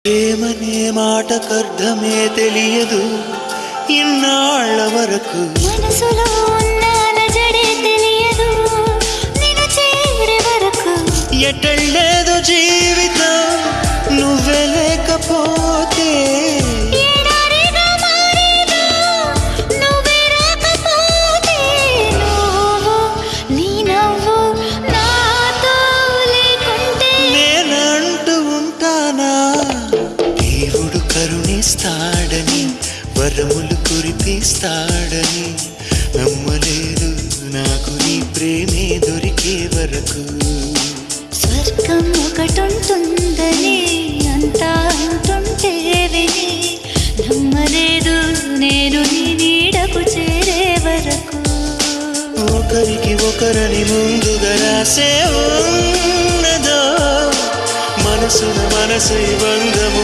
ప్రేమనే మాటకర్థమే తెలియదు ఇన్నాళ్ళ వరకు, మనసులో ఉన్న అలజడే తెలియదు నిన్ను చేరే వరకు. ఎటళ్ళేదో జీవితం నువ్వే లేకపోతే, ఎడారిగా మారేదో నువ్వే రాకపోతే. నువ్వు నీ నవ్వు నాతో లేకుంటే నేనంటూ ఉంటానా? దేవుడు కరుణిస్తాడని, వరములు కురిపిస్తాడని నమ్మలేదు నాకు నీ ప్రేమే దొరికే వరకు. స్వర్గం ఒకటుంటుందని అంతా అంటుంటే విని నమ్మలేదు నేను నీ నీడకు చేరే వరకు. ఒకరికి ఒకరని ముందుగా రాసే ఉన్నదో మనసున మనసు బంధము.